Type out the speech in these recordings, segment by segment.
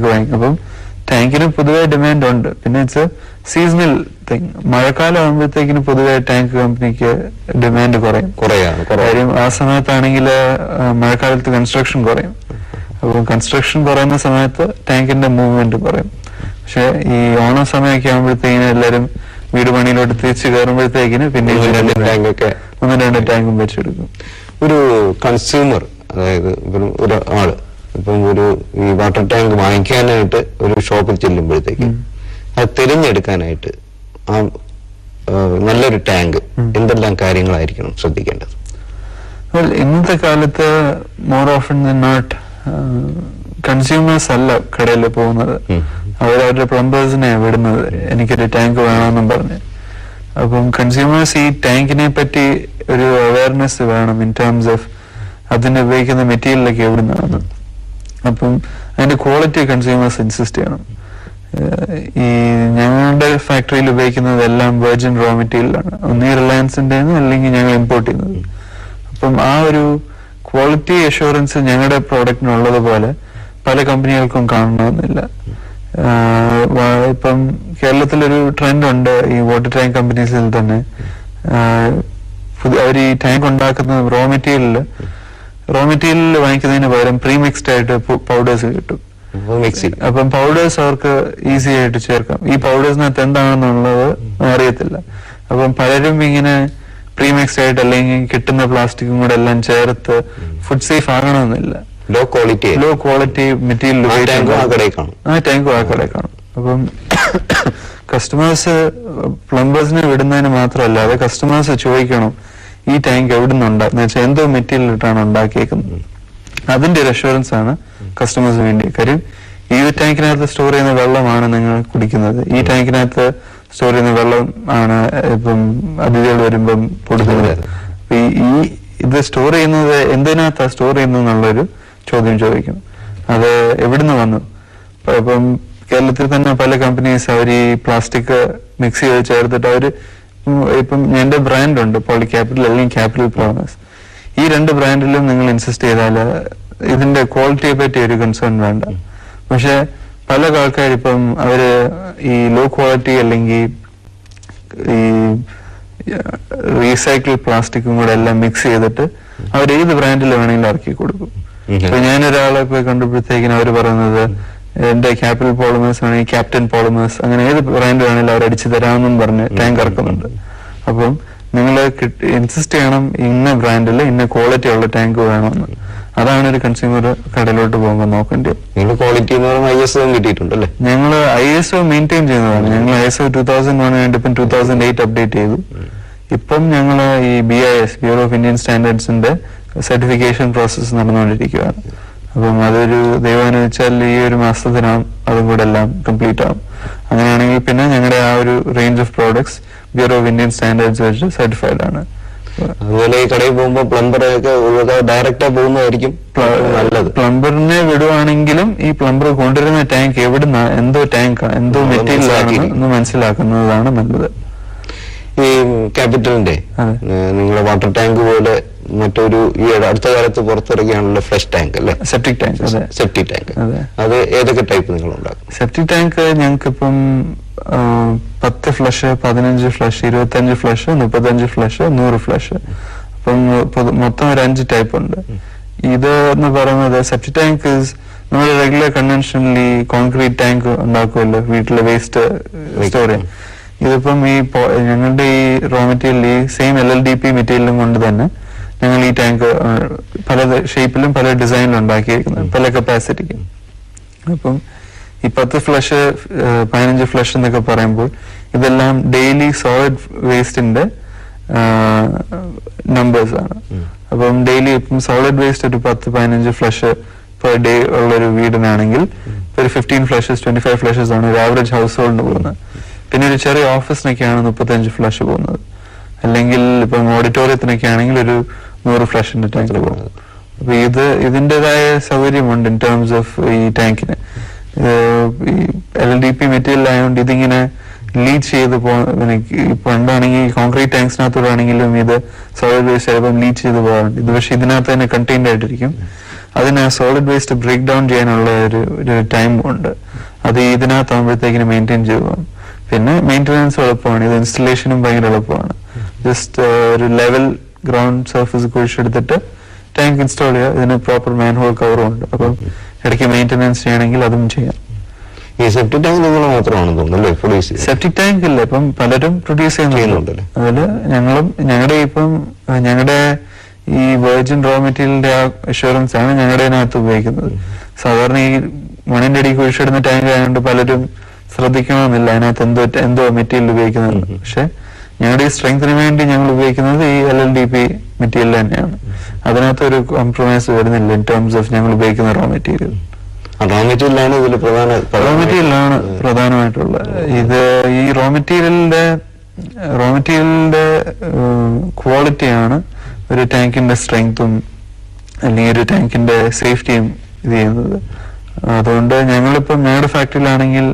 അപ്പം ടാങ്കിന് പൊതുവെ ഡിമാൻഡ് ഉണ്ട്. പിന്നെ ഇറ്റ്സ് സീസണൽ തിങ്. മഴക്കാലം ആകുമ്പോഴത്തേക്കിന് പൊതുവെ ടാങ്ക് കമ്പനിക്ക് ഡിമാൻഡ് കുറയും. കാര്യം ആ സമയത്താണെങ്കിൽ മഴക്കാലത്ത് കൺസ്ട്രക്ഷൻ കുറയും. അപ്പം കൺസ്ട്രക്ഷൻ കുറയുന്ന സമയത്ത് ടാങ്കിന്റെ മൂവ്മെന്റ് കുറയും. പക്ഷെ ഈ ഓണം സമയമൊക്കെ ആകുമ്പോഴത്തേക്കിന് എല്ലാവരും വീട് പണിയിലോട്ട് തിരിച്ചു കയറുമ്പോഴത്തേക്കിന് പിന്നെ ഒന്നും രണ്ട് ടാങ്കും വെച്ചെടുക്കും. ഒരു കൺസ്യൂമർ, അതായത് ഒരു ആള് ഇപ്പം ഈ വാട്ടർ ടാങ്ക് വാങ്ങിക്കാനായിട്ട് ഒരു ഷോപ്പിൽ ചെല്ലുമ്പോഴത്തേക്ക് അത് തിരഞ്ഞെടുക്കാനായിട്ട് ആ നല്ലൊരു ടാങ്ക് എന്തെല്ലാം കാര്യങ്ങളായിരിക്കണം ശ്രദ്ധിക്കേണ്ടത്? ഇന്നത്തെ കാലത്ത് more often than not consumers അല്ല കടയിൽ പോകുന്നത്, അവരവരുടെ പ്ലംബേഴ്സിനെ വിടുന്നത് എനിക്കൊരു ടാങ്ക് വേണമെന്നും പറഞ്ഞ്. അപ്പം കൺസ്യൂമേഴ്സ് ഈ ടാങ്കിനെ പറ്റി ഒരു അവയർനെസ് വേണം ഇൻ ടേംസ് ഓഫ് അതിന് ഉപയോഗിക്കുന്ന മെറ്റീരിയലൊക്കെ എവിടുന്നാണ്. അപ്പം അതിന്റെ ക്വാളിറ്റി കൺസ്യൂമേഴ്സ് ഇൻസിസ്റ്റ് ചെയ്യണം. ഈ ഞങ്ങളുടെ ഫാക്ടറിയിൽ ഉപയോഗിക്കുന്നതെല്ലാം വെർജിൻ റോ മെറ്റീരിയലാണ്, ഒന്നീ റിലയൻസിന്റെ അല്ലെങ്കിൽ ഞങ്ങൾ ഇമ്പോർട്ട് ചെയ്യുന്നത്. അപ്പം ആ ഒരു ക്വാളിറ്റി അഷുറൻസ് ഞങ്ങളുടെ പ്രോഡക്റ്റിനുള്ളതുപോലെ പല കമ്പനികൾക്കും കാണണമെന്നില്ല. ഇപ്പം കേരളത്തിലൊരു ട്രെൻഡ് ഉണ്ട് ഈ വാട്ടർ ടാങ്ക് കമ്പനീസിൽ തന്നെ. അവർ ഈ ടാങ്ക് ഉണ്ടാക്കുന്ന റോ മെറ്റീരിയൽ വാങ്ങിക്കുന്നതിന് പകരം പ്രീമിക്സ്ഡ് ആയിട്ട് പൗഡേഴ്സ് കിട്ടും. അപ്പം പൗഡേഴ്സ് അവർക്ക് ഈസി ആയിട്ട് ചേർക്കാം. ഈ പൗഡേഴ്സിനകത്ത് എന്താണെന്നുള്ളത് അറിയത്തില്ല. അപ്പം പലരും ഇങ്ങനെ പ്രീമിക്സ്ഡ് ആയിട്ട് അല്ലെങ്കിൽ കിട്ടുന്ന പ്ലാസ്റ്റിക്കും കൂടെ എല്ലാം ചേർത്ത് ഫുഡ് സേഫ് ആകണമെന്നില്ല. ലോ ക്വാളിറ്റി മെറ്റീരിയൽ ആ ടാങ്കും ആ കടയിൽ കാണും. അപ്പം കസ്റ്റമേഴ്സ് പ്ലംബേഴ്സിനെ വിടുന്നതിന് മാത്രമല്ല, അത് കസ്റ്റമേഴ്സ് ചോദിക്കണം ഈ ടാങ്ക് എവിടുന്നുണ്ടാന്ന് വെച്ചാൽ എന്തോ മെറ്റീരിയൽ ഇട്ടാണ് ഉണ്ടാക്കിയേക്കുന്നത്. അതിന്റെ ഒരു അഷുറൻസ് ആണ് കസ്റ്റമേഴ്സ് വേണ്ടി. കാര്യം ഈ ടാങ്കിനകത്ത് സ്റ്റോർ ചെയ്യുന്ന വെള്ളമാണ് നിങ്ങൾ കുടിക്കുന്നത്, ഈ ടാങ്കിനകത്ത് സ്റ്റോർ ചെയ്യുന്ന വെള്ളം ആണ് ഇപ്പം അതിഥികൾ വരുമ്പം കൊടുക്കുന്നത്. ഈ ഇത് സ്റ്റോർ ചെയ്യുന്നത് എന്തിനകത്താ സ്റ്റോർ ചെയ്യുന്നത് എന്നുള്ളൊരു ചോദ്യം ചോദിക്കും. അത് എവിടുന്ന് വന്നു? ഇപ്പം കേരളത്തിൽ തന്നെ പല കമ്പനീസ് അവർ ഈ പ്ലാസ്റ്റിക് മിക്സ് ചെയ്ത് ചേർത്തിട്ട് അവര് ഇപ്പം എന്റെ ബ്രാൻഡ് ഉണ്ട് പോളി ക്യാപിറ്റൽ അല്ലെങ്കിൽ ക്യാപിറ്റൽ പ്രോമിസ്. ഈ രണ്ട് ബ്രാൻഡിലും നിങ്ങൾ ഇൻസിസ്റ്റ് ചെയ്താൽ ഇതിന്റെ ക്വാളിറ്റിയെ പറ്റി ഒരു കൺസേൺ വേണ്ട. പക്ഷെ പല ആൾക്കാരിപ്പം അവര് ഈ ലോ ക്വാളിറ്റി അല്ലെങ്കിൽ ഈ റീസൈക്കിൾ പ്ലാസ്റ്റിക്കും കൂടെ എല്ലാം മിക്സ് ചെയ്തിട്ട് അവർ ഏത് ബ്രാൻഡിൽ വേണമെങ്കിലും ഇറക്കി കൊടുക്കും. അപ്പൊ ഞാനൊരാളെ പോയി കണ്ടപ്പോഴത്തേക്കിനും അവര് പറയുന്നത് എന്റെ ക്യാപിറ്റൽ പോളിമേഴ്സ് ആണെങ്കിൽ ക്യാപ്റ്റൻ പോളിമേഴ്സ്, അങ്ങനെ ഏത് ബ്രാൻഡ് വേണമെങ്കിലും അവർ അടിച്ചു തരാമെന്നും പറഞ്ഞ് ടാങ്ക് ഇറക്കുന്നുണ്ട്. അപ്പം നിങ്ങൾ ഇൻസിസ്റ്റ് ചെയ്യണം ഇന്ന ബ്രാൻഡിൽ ഇന്ന ക്വാളിറ്റി ഉള്ള ടാങ്ക് വേണമെന്ന്. അതാണ് ഒരു കൺസ്യൂമർ കടയിലോട്ട് പോകുമ്പോൾ നോക്കേണ്ടത്. Quality ISO കിട്ടിയിട്ടുണ്ടല്ലേ? ഞങ്ങൾ ISO മെയിൻറ്റെയിൻ ചെയ്യുന്നതാണ്. ഞങ്ങൾ ISO 2001 വേണ്ടി ഇപ്പം 2008 അപ്ഡേറ്റ് ചെയ്തു. ഇപ്പം ഞങ്ങൾ ഈ BIS ബ്യൂറോ ഓഫ് ഇന്ത്യൻ സ്റ്റാൻഡേർഡ്സിന്റെ സർട്ടിഫിക്കേഷൻ പ്രോസസ്സ് നടന്നുകൊണ്ടിരിക്കുകയാണ്. അപ്പം അതൊരു ദൈവാനുവദിച്ചാൽ ഈ ഒരു മാസത്തിനാവും അതും കൂടെ എല്ലാം കംപ്ലീറ്റ് ആവും. അങ്ങനെയാണെങ്കിൽ പിന്നെ ഞങ്ങളുടെ ആ ഒരു range of products bureau of Indian standards വെച്ച് സർട്ടിഫൈഡ് ആണ്. അതുപോലെ ഈ കടയിൽ പോകുമ്പോൾ പ്ലംബറൊക്കെ ഡയറക്റ്റാ പോകുന്നതായിരിക്കും നല്ലത്. പ്ലംബറിനെ വിടുവാണെങ്കിലും ഈ പ്ലംബർ കൊണ്ടുവരുന്ന ടാങ്ക് എവിടുന്ന എന്തോ ടാങ്ക് എന്തോ മെറ്റീരിയൽ ആണെന്ന് മനസ്സിലാക്കുന്നതാണ് നല്ലത്. ഈ ക്യാപിറ്റലിന്റെ നിങ്ങളെ വാട്ടർ ടാങ്ക് പോലെ മറ്റൊരു ഈ അടുത്ത കാലത്ത് പുറത്തിറങ്ങിയാണല്ലോ ഫ്ലഷ് ടാങ്ക് അല്ലെ? Septic tank. Septic tank. അത് ഏതൊക്കെ ടൈപ്പ് നിങ്ങൾ ഉണ്ടാക്കും? സെപ്റ്റിക് ടാങ്ക് ഞങ്ങൾക്ക് ഇപ്പം 10 flush, 15 flush, 25 flush, 35 flush, 100 flush. അപ്പം മൊത്തം ഒരു 5 ടൈപ്പ് ഉണ്ട്. ഇത് എന്ന് പറയുന്നത് സെപ്റ്റിക് ടാങ്ക് നമ്മൾ റെഗുലർ കൺവെൻഷനലി കോൺക്രീറ്റ് ടാങ്ക് ഉണ്ടാക്കുമല്ലോ വീട്ടിലെ വേസ്റ്റ് സ്റ്റോർ ചെയ്യാൻ. ഇതിപ്പം ഈ ഞങ്ങളുടെ ഈ റോ മെറ്റീരിയൽ ഈ സെയിം LLDP മെറ്റീരിയലും കൊണ്ട് തന്നെ ഞങ്ങൾ ഈ ടാങ്ക് പല ഷേപ്പിലും പല ഡിസൈനിലും ഉണ്ടാക്കിയിരിക്കുന്നത്, പല കപ്പാസിറ്റിക്കും. അപ്പം ഈ 10 ഫ്ലഷ് 15 ഫ്ലഷ് എന്നൊക്കെ പറയുമ്പോൾ ഇതെല്ലാം ഡെയിലി സോളിഡ് വേസ്റ്റിന്റെ നമ്പേഴ്സ് ആണ്. അപ്പം ഡെയിലി ഇപ്പം സോളിഡ് വേസ്റ്റ് ഒരു 10-15 ഫ്ലഷ് പെർ ഡേ ഉള്ളൊരു വീടിനാണെങ്കിൽ ഒരു 15 ഫ്ലഷസ് 25 ഫ്ലഷസ് ആണ് ഒരു ആവറേജ് ഹൗസ് ഹോൾഡിന് പോകുന്നത്. പിന്നെ ഒരു ചെറിയ ഓഫീസിനൊക്കെയാണ് 35 ഫ്ലഷ് പോകുന്നത്. അല്ലെങ്കിൽ ഇപ്പം ഓഡിറ്റോറിയത്തിനൊക്കെ ആണെങ്കിൽ ഒരു 100 ഫ്ലഷിന്റെ ടാങ്കിൽ പോകുന്നത്. അപ്പൊ ഇതിൻ്റെതായ സൗകര്യമുണ്ട് ഇൻ ടേംസ് ഓഫ് ഈ ടാങ്കിന്. ഈ LLDP മെറ്റീരിയൽ ആയതുകൊണ്ട് ഇതിങ്ങനെ ലീച്ച് ചെയ്ത് പണ്ടാണെങ്കിൽ കോൺക്രീറ്റ് ടാങ്ക്സിനകത്തോടാണെങ്കിലും ഇത് സോളിഡ് വേസ്റ്റ് ചിലപ്പം ലീച്ച് ചെയ്ത് പോകാറുണ്ട്. ഇത് പക്ഷെ ഇതിനകത്ത് തന്നെ കണ്ടെയ്ൻഡ് ആയിട്ടിരിക്കും. അതിന് സോളിഡ് വേസ്റ്റ് ബ്രേക്ക് ഡൗൺ ചെയ്യാനുള്ള ഒരു ടൈം ഉണ്ട്. അത് ഇതിനകത്താകുമ്പോഴത്തേക്കിന് മെയിൻറ്റെയിൻ ചെയ്യും. പിന്നെ മെയിൻ്റെനൻസ് എളുപ്പമാണ്, ഇത് ഇൻസ്റ്റലേഷനും ഭയങ്കര എളുപ്പമാണ്. ജസ്റ്റ് ഒരു ലെവൽ ഗ്രൗണ്ട് സർഫസ് കുഴിച്ചെടുത്തിട്ട് ടാങ്ക് ഇൻസ്റ്റാൾ ചെയ്യുക. ഇതിന് പ്രോപ്പർ മാൻഹോൾ കവറും ഉണ്ട്. അപ്പം ഇടയ്ക്ക് മെയിൻ്റെനൻസ് ചെയ്യണമെങ്കിൽ അതും ചെയ്യാം. ഈ സെപ്റ്റിക് ടാങ്ക് നിങ്ങൾ മാത്രമാണ് തോന്നുന്നല്ലേ പ്രൊഡ്യൂസ്? സെപ്റ്റിക് ടാങ്ക് ഇല്ല, ഇപ്പം പലരും പ്രൊഡ്യൂസ് ചെയ്യുന്നുണ്ട്. അതില് ഞങ്ങളുടെ ഈ വെർജിൻ റോ മെറ്റീരിയലിന്റെ ആ അഷുറൻസ് ആണ് ഞങ്ങളുടെ അതിനകത്ത് ഉപയോഗിക്കുന്നത്. സാധാരണ ഈ മണ്ണിന്റെ അടി കുഴിച്ചിടുന്ന ടാങ്ക് ആയതുകൊണ്ട് പലരും ശ്രദ്ധിക്കണമെന്നില്ല അതിനകത്ത് എന്തോ മെറ്റീരിയൽ ഉപയോഗിക്കുന്നുണ്ട്. പക്ഷെ ഞങ്ങളുടെ ഈ സ്ട്രെങ്തിന് വേണ്ടി ഞങ്ങൾ ഉപയോഗിക്കുന്നത് ഈ LLDP മെറ്റീരിയൽ തന്നെയാണ്. അതിനകത്ത് ഒരു കോംപ്രമൈസ് വരുന്നില്ല ഇൻ ടേംസ് ഓഫ് ഞങ്ങൾ ഉപയോഗിക്കുന്ന റോ മെറ്റീരിയൽ. റോ മെറ്റീരിയലാണ് ഇതിൽ പ്രധാനമായിട്ടുള്ളത്. ഇത് ഈ റോ മെറ്റീരിയലിന്റെ ക്വാളിറ്റിയാണ് ഒരു ടാങ്കിന്റെ സ്ട്രെങ്തും അല്ലെങ്കിൽ ഒരു ടാങ്കിന്റെ സേഫ്റ്റിയും ഇത് ചെയ്യുന്നത്. അതുകൊണ്ട് ഞങ്ങളിപ്പം ഞങ്ങളുടെ ഫാക്ടറിയിലാണെങ്കിൽ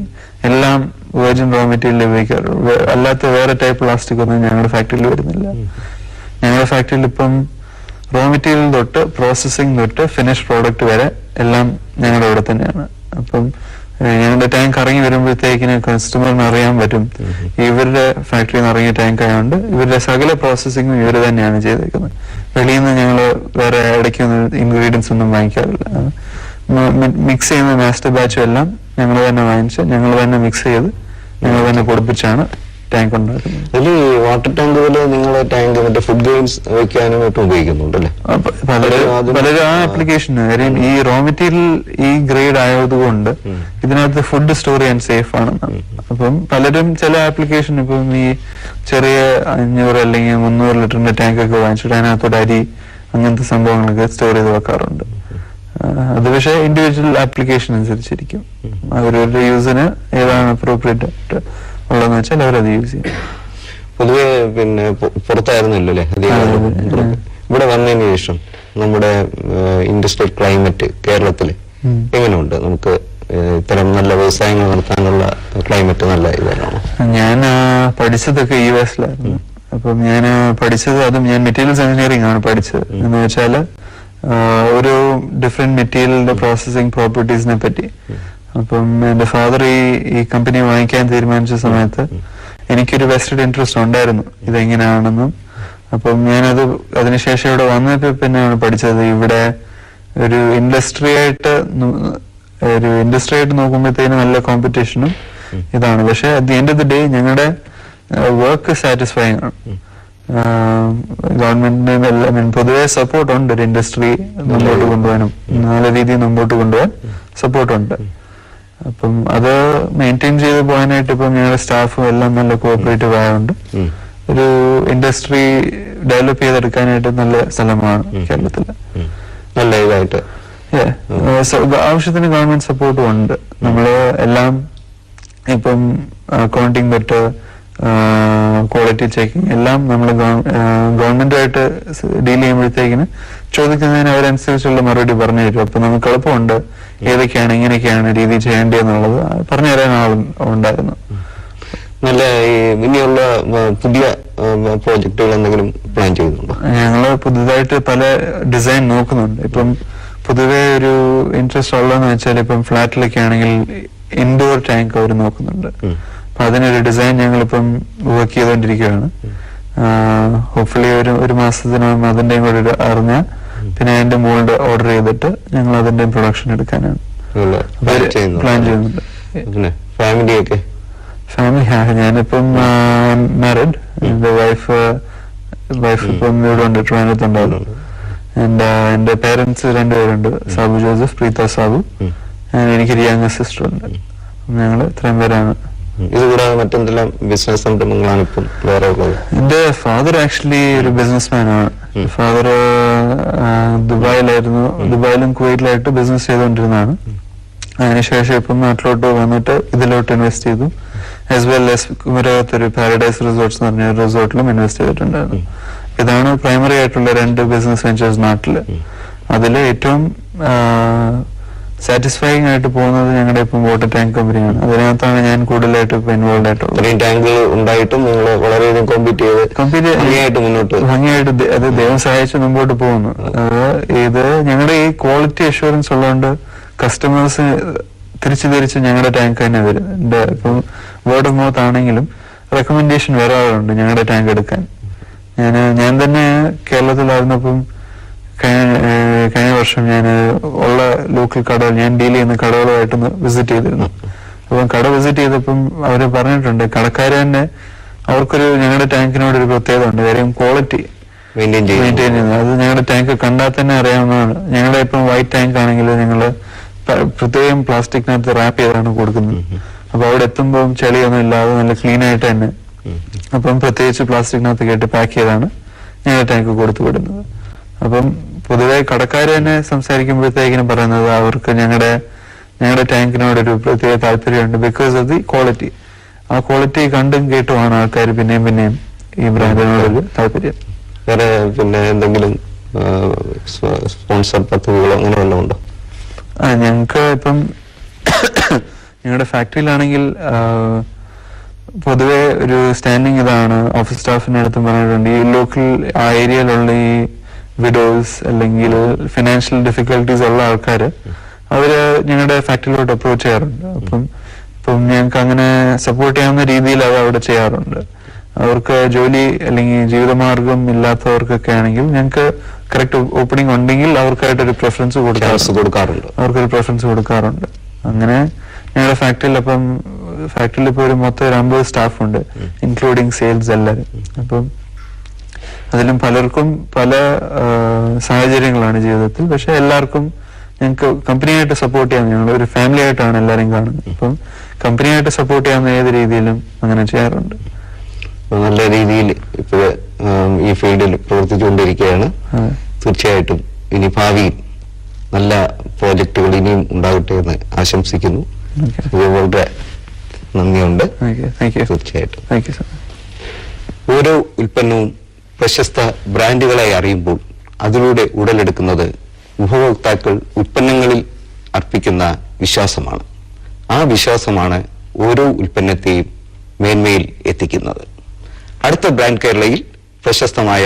എല്ലാം വെർജിൻ റോ മെറ്റീരിയൽ ഉപയോഗിക്കാറുള്ളൂ. അല്ലാത്ത വേറെ ടൈപ്പ് പ്ലാസ്റ്റിക് ഒന്നും ഞങ്ങളുടെ ഫാക്ടറിയിൽ വരുന്നില്ല. ഞങ്ങളുടെ ഫാക്ടറിയിൽ ഇപ്പം റോ മെറ്റീരിയൽ തൊട്ട് പ്രോസസ്സിംഗ് തൊട്ട് ഫിനിഷ് പ്രോഡക്റ്റ് വരെ എല്ലാം ഞങ്ങളുടെ ഇവിടെ തന്നെയാണ്. അപ്പം ഞങ്ങളുടെ ടാങ്ക് ഇറങ്ങി വരുമ്പോഴത്തേക്കിന് കസ്റ്റമറിന് അറിയാൻ പറ്റും ഇവരുടെ ഫാക്ടറിയിൽ നിന്ന് ഇറങ്ങിയ ടാങ്ക് ആയതുകൊണ്ട് ഇവരുടെ സകല പ്രോസസ്സിങ്ങും ഇവർ തന്നെയാണ് ചെയ്തേക്കുന്നത്. വെളിയിൽ നിന്ന് ഞങ്ങൾ വേറെ ഇടയ്ക്കൊന്നും ഇൻഗ്രീഡിയൻസ് ഒന്നും വാങ്ങിക്കാറില്ല. മിക്സ് ചെയ്യുന്ന മാസ്റ്റർ ബാച്ചും എല്ലാം ഞങ്ങൾ തന്നെ വാങ്ങിച്ച് ഞങ്ങൾ തന്നെ മിക്സ് ചെയ്ത് ഞങ്ങൾ തന്നെ പൊടിപ്പിച്ചാണ് ടാങ്ക് ഉണ്ടാക്കുന്നത്. ഇതിൽ വാട്ടർ ടാങ്കുകൾ നിങ്ങൾ ടാങ്ക് മറ്റേ ഫുഡ് ഗ്രെയിൻസ് വെക്കാനും മറ്റും ഉപയോഗിക്കുന്നുണ്ടല്ലേ? പലരും ആ ആപ്ലിക്കേഷൻ കാര്യം ഈ റോ മെറ്റീരിയൽ ഈ ഗ്രേഡ് ആയതുകൊണ്ട് ഇതിനകത്ത് ഫുഡ് സ്റ്റോർ ചെയ്യാൻ സേഫ് ആണ്. അപ്പം പലരും ചില ആപ്ലിക്കേഷൻ ഇപ്പം ഈ ചെറിയ 500 അല്ലെങ്കിൽ 300 ലിറ്ററിന്റെ ടാങ്ക് ഒക്കെ വാങ്ങിച്ചിട്ട് അതിനകത്തോട് അരി അങ്ങനത്തെ സംഭവങ്ങളൊക്കെ സ്റ്റോർ ചെയ്ത് വെക്കാറുണ്ട്. അത് പക്ഷേ ഇൻഡിവിജ്വൽ ആപ്ലിക്കേഷൻ അനുസരിച്ചിരിക്കും. അവരവരുടെ യൂസിന് ഏതാണ് അപ്രോപ്രിയേറ്റ് ആയിട്ട് ഉള്ളതെന്ന് വെച്ചാൽ അവരത് യൂസ് ചെയ്യും. പൊതുവെ പിന്നെ പുറത്തായിരുന്നല്ലോ അല്ലേ ഇവിടെ വന്നതിന് ശേഷം നമ്മുടെ ഇൻഡസ്ട്രിയൽ ക്ലൈമറ്റ് കേരളത്തില് എങ്ങനെയുണ്ട്? നമുക്ക് ഇത്തരം നല്ല വ്യവസായങ്ങൾ നടത്താനുള്ള ക്ലൈമറ്റ് നല്ല ഇതാണോ? ഞാൻ പഠിച്ചതൊക്കെ US-ലായിരുന്നു. അപ്പം ഞാൻ പഠിച്ചത് അതും ഞാൻ മെറ്റീരിയൽസ് എഞ്ചിനീയറിംഗ് ആണ് പഠിച്ചത്. എന്ന് വെച്ചാല് ഒരു ഡിഫറെന്റ് മെറ്റീരിയലിന്റെ പ്രോസസ്സിംഗ് പ്രോപ്പർട്ടീസിനെ പറ്റി. അപ്പം എന്റെ ഫാദർ ഈ കമ്പനി വാങ്ങിക്കാൻ തീരുമാനിച്ച സമയത്ത് എനിക്കൊരു വെസ്റ്റഡ് ഇൻട്രസ്റ്റ് ഉണ്ടായിരുന്നു ഇതെങ്ങനെയാണെന്നും. അപ്പം ഞാനത് അതിനുശേഷം ഇവിടെ വന്നപ്പോ പിന്നെയാണ് പഠിച്ചത്. ഇവിടെ ഒരു ഇൻഡസ്ട്രി ആയിട്ട് നോക്കുമ്പോഴത്തേന് നല്ല കോമ്പറ്റീഷനും ഇതാണ്. പക്ഷെ at the end of the day ഞങ്ങളുടെ വർക്ക് സാറ്റിസ്ഫൈങ് ആണ്. ഗവൺമെന്റിന് പൊതുവെ സപ്പോർട്ട് ഉണ്ട് ഒരു ഇൻഡസ്ട്രി മുമ്പോട്ട് കൊണ്ടുപോകാനും നല്ല രീതിയിൽ മുമ്പോട്ട് കൊണ്ടുപോകാൻ സപ്പോർട്ടുണ്ട്. അപ്പം അത് മെയിൻറ്റെയിൻ ചെയ്ത് പോകാനായിട്ട് ഇപ്പം ഞങ്ങളുടെ സ്റ്റാഫും എല്ലാം നല്ല കോഓപ്പറേറ്റീവ് ആയതുകൊണ്ട് ഒരു ഇൻഡസ്ട്രി ഡെവലപ്പ് ചെയ്തെടുക്കാനായിട്ട് നല്ല സ്ഥലമാണ് കേരളത്തില്. നല്ല ഇതായിട്ട് ആവശ്യത്തിന് ഗവൺമെന്റ് സപ്പോർട്ടും ഉണ്ട്. നമ്മള് എല്ലാം ഇപ്പം അക്കൗണ്ടിങ് തൊട്ട് ക്വാളിറ്റി ചെക്കിങ് എല്ലാം നമ്മൾ ഗവൺമെന്റുമായിട്ട് ഡീൽ ചെയ്യുമ്പോഴത്തേക്കിന് ചോദിക്കുന്നതിന് അവരനുസരിച്ചുള്ള മറുപടി പറഞ്ഞു തരും. അപ്പൊ നമുക്ക് എളുപ്പമുണ്ട് ഏതൊക്കെയാണ് ഇങ്ങനെയൊക്കെയാണ് രീതി ചെയ്യേണ്ടതെന്നുള്ളത് പറഞ്ഞു തരാൻ ആളും ഉണ്ടായിരുന്നു. നല്ല ഇനിയുള്ള പുതിയ പ്രോജക്റ്റുകൾ എന്തെങ്കിലും പ്ലാൻ ചെയ്യുന്നുണ്ടോ? ഞങ്ങള് പുതുതായിട്ട് പല ഡിസൈൻ നോക്കുന്നുണ്ട്. ഇപ്പം പൊതുവെ ഒരു ഇൻട്രസ്റ്റ് ഉള്ളതെന്ന് വെച്ചാൽ ഇപ്പം ഫ്ലാറ്റിലൊക്കെ ആണെങ്കിൽ ഇൻഡോർ ടാങ്ക് അവർ നോക്കുന്നുണ്ട്. അപ്പൊ അതിനൊരു ഡിസൈൻ ഞങ്ങളിപ്പം വർക്ക് ചെയ്തുകൊണ്ടിരിക്കുകയാണ്. ഹോപ്പ്ഫുള്ളി ഒരു മാസത്തിനകം അതിന്റെയും കൂടെ അറിഞ്ഞാൽ പിന്നെ അതിന്റെ മോൾഡ് ഓർഡർ ചെയ്തിട്ട് ഞങ്ങൾ അതിന്റെ പ്രൊഡക്ഷൻ എടുക്കാനാണ് പ്ലാൻ ചെയ്യുന്നുണ്ട്. ഫാമിലി ഞാനിപ്പം മാരിഡ്. എന്റെ വൈഫ് ഇപ്പം ഇവിടെ ഉണ്ട്, ട്രിവാൻഡ്രത്തുണ്ടാവും. എന്റെ പേരൻസ് 2 പേരുണ്ട്, സാബു ജോസഫ്, പ്രീത സാബു. എനിക്കൊരു യങ് സിസ്റ്റർ ഉണ്ട്. ഞങ്ങൾ ഇത്രയും പേരാണ്. ഇതുകൂടാതെ മറ്റെന്തെല്ലാം ബിസിനസ് സംരംഭങ്ങളാണ് ഇപ്പം വേറെ ഉള്ളത്? എന്റെ ഫാദർ ആക്ച്വലി ഒരു ബിസിനസ്മാൻ ആണ്. ഫാദർ ദുബായിലും കുവൈറ്റിലായിട്ട് ബിസിനസ് ചെയ്തുകൊണ്ടിരുന്നതാണ്. അതിനുശേഷം ഇപ്പം നാട്ടിലോട്ട് വന്നിട്ട് ഇതിലോട്ട് ഇൻവെസ്റ്റ് ചെയ്തു. ആസ് വെൽ ആസ് കുമരകത്തൊരു പാരഡൈസ് റിസോർട്ട്സ് എന്ന് പറഞ്ഞ റിസോർട്ടിലും ഇൻവെസ്റ്റ് ചെയ്തിട്ടുണ്ടായിരുന്നു. ഇതാണ് പ്രൈമറി ആയിട്ടുള്ള 2 ബിസിനസ് വെഞ്ചേഴ്സ് നാട്ടില്. അതിൽ ഏറ്റവും സാറ്റിസ്ഫൈങ് ആയിട്ട് പോകുന്നത് ഞങ്ങളുടെ ഇപ്പം വാട്ടർ ടാങ്ക് കമ്പനിയാണ്. അതിനകത്താണ് ഞാൻ കൂടുതലായിട്ട് ഇപ്പൊ ഇൻവോൾവ് ആയിട്ടുള്ളത്. ഇത്രയും ടാങ്കുകൾ ഉണ്ടായിട്ടും നിങ്ങൾ വളരെയധികം ഭംഗിയായിട്ട് മുന്നോട്ട് ഭംഗിയായിട്ട് അത് ദൈവം സഹായിച്ച് മുമ്പോട്ട് പോകുന്നു. ഇത് ഞങ്ങളുടെ ഈ ക്വാളിറ്റി അഷ്വറൻസ് ഉള്ളതുകൊണ്ട് കസ്റ്റമേഴ്സ് തിരിച്ച് ഞങ്ങളുടെ ടാങ്ക് തന്നെ വരും. ഇപ്പം വേർഡ് ഓഫ് മൗത്ത് ആണെങ്കിലും റെക്കമെൻഡേഷൻ വരാറുണ്ട് ഞങ്ങളുടെ ടാങ്ക് എടുക്കാൻ. ഞാൻ തന്നെ കേരളത്തിലായിരുന്നപ്പം കഴിഞ്ഞ വർഷം ഞാൻ ഉള്ള ലോക്കൽ കടകൾ, ഞാൻ ഡീൽ ചെയ്യുന്ന കടകളുമായിട്ടൊന്ന് വിസിറ്റ് ചെയ്തിരുന്നു. അപ്പം കട വിസിറ്റ് ചെയ്തപ്പം അവര് പറഞ്ഞിട്ടുണ്ട്, കടക്കാര് തന്നെ അവർക്കൊരു ഞങ്ങളുടെ ടാങ്കിനോട് ഒരു പ്രത്യേകത ഉണ്ട്, കാര്യം ക്വാളിറ്റി മെയിൻറ്റെയിൻ ചെയ്യുന്നത്. അത് ഞങ്ങളുടെ ടാങ്ക് കണ്ടാൽ തന്നെ അറിയാവുന്നതാണ്. ഞങ്ങളുടെ ഇപ്പം വൈറ്റ് ടാങ്ക് ആണെങ്കിൽ ഞങ്ങള് പ്രത്യേകം പ്ലാസ്റ്റിക്കിനകത്ത് റാപ്പ് ചെയ്താണ് കൊടുക്കുന്നത്. അപ്പൊ അവിടെ എത്തുമ്പോൾ ചെളിയൊന്നും ഇല്ലാതെ നല്ല ക്ലീൻ ആയിട്ട് തന്നെ, അപ്പം പ്രത്യേകിച്ച് പ്ലാസ്റ്റിക്കിനകത്ത് കേട്ട് പാക്ക് ചെയ്താണ് ഞങ്ങളുടെ ടാങ്ക് കൊടുത്തു വിടുന്നത്. അപ്പം പൊതുവെ കടക്കാര് തന്നെ സംസാരിക്കുമ്പോഴത്തേക്കിനും പറയുന്നത് അവർക്ക് ഞങ്ങളുടെ ടാങ്കിനോടൊരു പ്രത്യേക താല്പര്യമുണ്ട്, ബിക്കോസ് ഓഫ് ദി ക്വാളിറ്റി. ആ ക്വാളിറ്റി കണ്ടും കേട്ടുമാണ് ആൾക്കാർ പിന്നെയും ഈ ബ്രാൻഡിനോടൊരു താല്പര്യം. വേറെ പിന്നെ എന്തെങ്കിലും സ്പോൺസർ പദ്ധതികളോ അങ്ങനെ വല്ലതും ഉണ്ടോ? ഞങ്ങൾക്ക് ഇപ്പം ഞങ്ങളുടെ ഫാക്ടറിയിലാണെങ്കിൽ പൊതുവെ ഒരു സ്റ്റാൻഡിങ് ഇതാണ്, ഓഫീസ് സ്റ്റാഫിന്റെ അടുത്തും പറഞ്ഞിട്ടുണ്ട്, ഈ ലോക്കൽ ആ ഏരിയയിലുള്ള ഈ വിഡോസ് അല്ലെങ്കിൽ ഫിനാൻഷ്യൽ ഡിഫിക്കൽട്ടീസ് ഉള്ള ആൾക്കാർ അവര് ഞങ്ങളുടെ ഫാക്ടറിയിലോട്ട് അപ്രോച്ച് ചെയ്യാറുണ്ട്. ഇപ്പം ഞങ്ങൾക്ക് അങ്ങനെ സപ്പോർട്ട് ചെയ്യാവുന്ന രീതിയിൽ അത് അവിടെ ചെയ്യാറുണ്ട്. അവർക്ക് ജോലി അല്ലെങ്കിൽ ജീവിതമാർഗം ഇല്ലാത്തവർക്കൊക്കെ ആണെങ്കിൽ ഞങ്ങൾക്ക് കറക്റ്റ് ഓപ്പണിംഗ് ഉണ്ടെങ്കിൽ അവർക്കായിട്ടൊരു പ്രിഫറൻസ് കൊടുക്കാറുണ്ട്. അങ്ങനെ ഞങ്ങളുടെ ഫാക്ടറിയിൽ ഇപ്പൊ ഒരു മൊത്തം 50 സ്റ്റാഫ് ഉണ്ട്, ഇൻക്ലൂഡിങ് സെയിൽസ് എല്ലാവരും. അപ്പം അതിലും പലർക്കും പല സാഹചര്യങ്ങളാണ് ജീവിതത്തിൽ. പക്ഷെ എല്ലാവർക്കും ഞങ്ങൾക്ക് കമ്പനിയായിട്ട് സപ്പോർട്ട് ചെയ്യാൻ, ഞങ്ങൾ ഒരു ഫാമിലി ആയിട്ടാണ് എല്ലാവരും കാണുന്നത്. അപ്പം കമ്പനിയായിട്ട് സപ്പോർട്ട് ചെയ്യാവുന്ന ഏത് രീതിയിലും അങ്ങനെ ചെയ്യാറുണ്ട്. നല്ല രീതിയിൽ ഇപ്പോൾ ഈ ഫീൽഡിൽ പ്രവർത്തിച്ചുകൊണ്ടിരിക്കുകയാണ്. തീർച്ചയായിട്ടും ഇനി ഭാവിയിൽ നല്ല പ്രോജക്റ്റുകൾ ഇനിയും ഉണ്ടാകട്ടെ എന്ന് ആശംസിക്കുന്നു. വളരെ നന്ദിയുണ്ട്. തീർച്ചയായിട്ടും ഓരോ ഉൽപ്പന്നവും പ്രശസ്ത ബ്രാൻഡുകളായി അറിയുമ്പോൾ അതിലൂടെ ഉടലെടുക്കുന്നത് ഉപഭോക്താക്കൾ ഉൽപ്പന്നങ്ങളിൽ അർപ്പിക്കുന്ന വിശ്വാസമാണ്. ആ വിശ്വാസമാണ് ഓരോ ഉൽപ്പന്നത്തെയും മേന്മയിൽ എത്തിക്കുന്നത്. അടുത്ത ബ്രാൻഡ് കേരളയിൽ പ്രശസ്തമായ